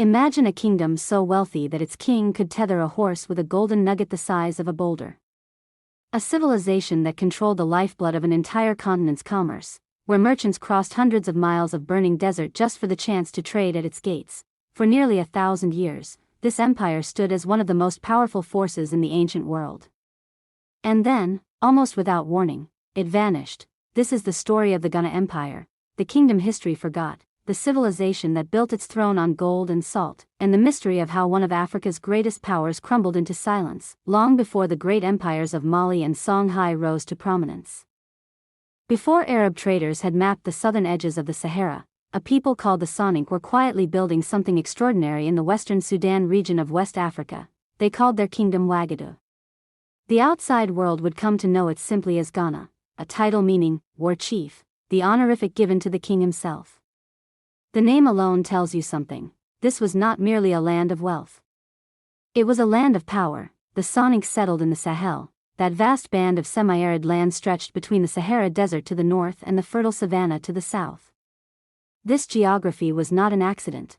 Imagine a kingdom so wealthy that its king could tether a horse with a golden nugget the size of a boulder. A civilization that controlled the lifeblood of an entire continent's commerce, where merchants crossed hundreds of miles of burning desert just for the chance to trade at its gates. For nearly 1,000 years, this empire stood as one of the most powerful forces in the ancient world. And then, almost without warning, it vanished. This is the story of the Gunna Empire, the kingdom history forgot, the civilization that built its throne on gold and salt, and the mystery of how one of Africa's greatest powers crumbled into silence, long before the great empires of Mali and Songhai rose to prominence. Before Arab traders had mapped the southern edges of the Sahara, a people called the Soninke were quietly building something extraordinary in the western Sudan region of West Africa. They called their kingdom Wagadu. The outside world would come to know it simply as Ghana, a title meaning war chief, the honorific given to the king himself. The name alone tells you something. This was not merely a land of wealth. It was a land of power. The Soninke settled in the Sahel, that vast band of semi-arid land stretched between the Sahara Desert to the north and the fertile savanna to the south. This geography was not an accident.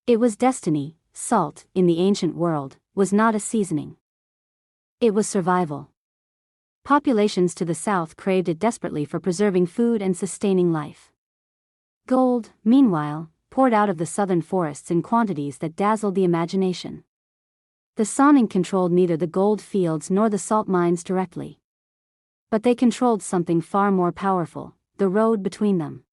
It was destiny. Salt, in the ancient world, was not a seasoning. It was survival. Populations to the south craved it desperately for preserving food and sustaining life. Gold, meanwhile, poured out of the southern forests in quantities that dazzled the imagination. The Soninke controlled neither the gold fields nor the salt mines directly. But they controlled something far more powerful, the road between them.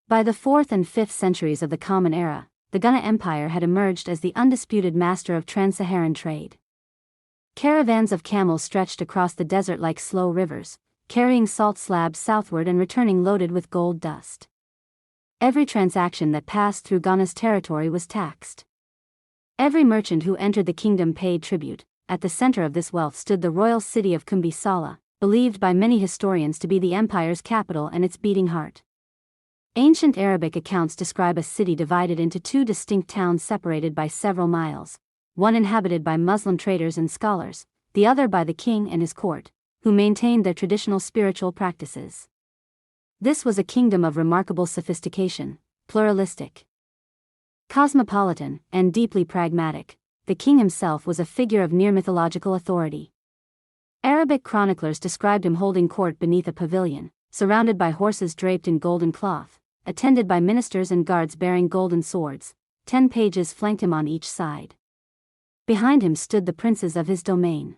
By the 4th and 5th centuries of the Common Era, the Gunna Empire had emerged as the undisputed master of trans-Saharan trade. Caravans of camels stretched across the desert like slow rivers, carrying salt slabs southward and returning loaded with gold dust. Every transaction that passed through Ghana's territory was taxed. Every merchant who entered the kingdom paid tribute. At the center of this wealth stood the royal city of Kumbi-Sala, believed by many historians to be the empire's capital and its beating heart. Ancient Arabic accounts describe a city divided into two distinct towns separated by several miles, one inhabited by Muslim traders and scholars, the other by the king and his court, who maintained their traditional spiritual practices. This was a kingdom of remarkable sophistication, pluralistic, cosmopolitan, and deeply pragmatic. The king himself was a figure of near mythological authority. Arabic chroniclers described him holding court beneath a pavilion, surrounded by horses draped in golden cloth, attended by ministers and guards bearing golden swords. 10 pages flanked him on each side. Behind him stood the princes of his domain.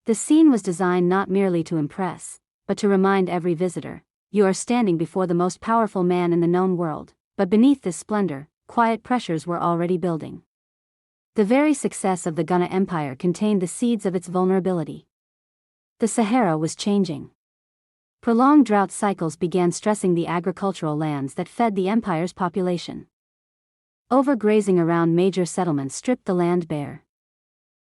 The scene was designed not merely to impress, but to remind every visitor, you are standing before the most powerful man in the known world. But beneath this splendor, quiet pressures were already building. The very success of the Gunna Empire contained the seeds of its vulnerability. The Sahara was changing. Prolonged drought cycles began stressing the agricultural lands that fed the empire's population. Overgrazing around major settlements stripped the land bare.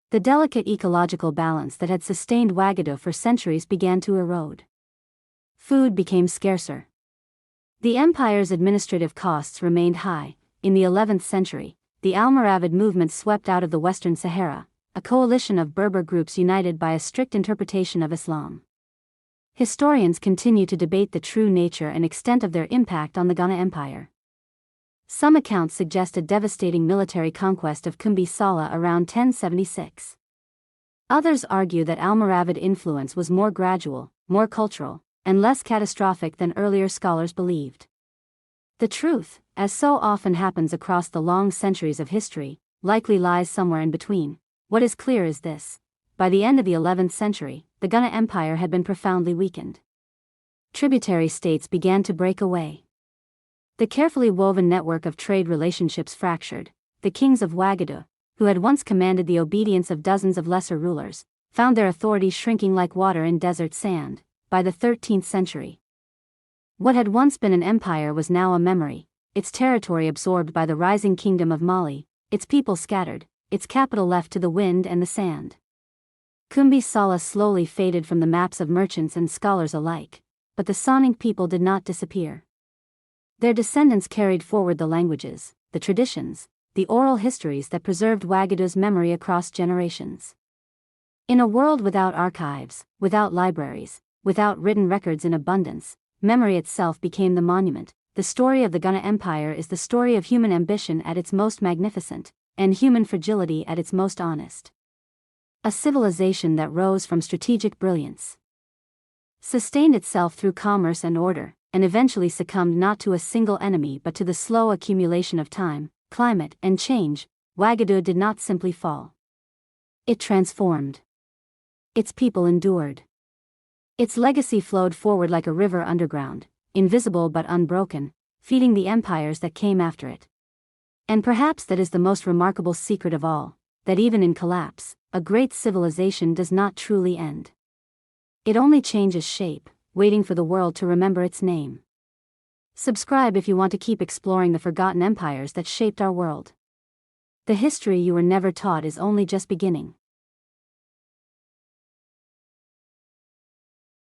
The delicate ecological balance that had sustained Wagadu for centuries began to erode. Food became scarcer. The empire's administrative costs remained high. In the 11th century, the Almoravid movement swept out of the Western Sahara, a coalition of Berber groups united by a strict interpretation of Islam. Historians continue to debate the true nature and extent of their impact on the Gunna Empire. Some accounts suggest a devastating military conquest of Kumbi-Sala around 1076. Others argue that Almoravid influence was more gradual, more cultural, and less catastrophic than earlier scholars believed. The truth, as so often happens across the long centuries of history, likely lies somewhere in between. What is clear is this: by the end of the 11th century, the Gunna Empire had been profoundly weakened. Tributary states began to break away. The carefully woven network of trade relationships fractured. The kings of Wagadu, who had once commanded the obedience of dozens of lesser rulers, found their authority shrinking like water in desert sand. By the 13th century, what had once been an empire was now a memory, its territory absorbed by the rising kingdom of Mali, its people scattered, its capital left to the wind and the sand. Kumbi-Sala slowly faded from the maps of merchants and scholars alike, but the Soninke people did not disappear. Their descendants carried forward the languages, the traditions, the oral histories that preserved Wagadu's memory across generations. In a world without archives, without libraries, without written records in abundance, memory itself became the monument, the story of the Gunna Empire is the story of human ambition at its most magnificent, and human fragility at its most honest. A civilization that rose from strategic brilliance, sustained itself through commerce and order, and eventually succumbed not to a single enemy but to the slow accumulation of time, climate, and change. Wagadu did not simply fall. It transformed. Its people endured. Its legacy flowed forward like a river underground, invisible but unbroken, feeding the empires that came after it. And perhaps that is the most remarkable secret of all, that even in collapse, a great civilization does not truly end. It only changes shape, waiting for the world to remember its name. Subscribe if you want to keep exploring the forgotten empires that shaped our world. The history you were never taught is only just beginning.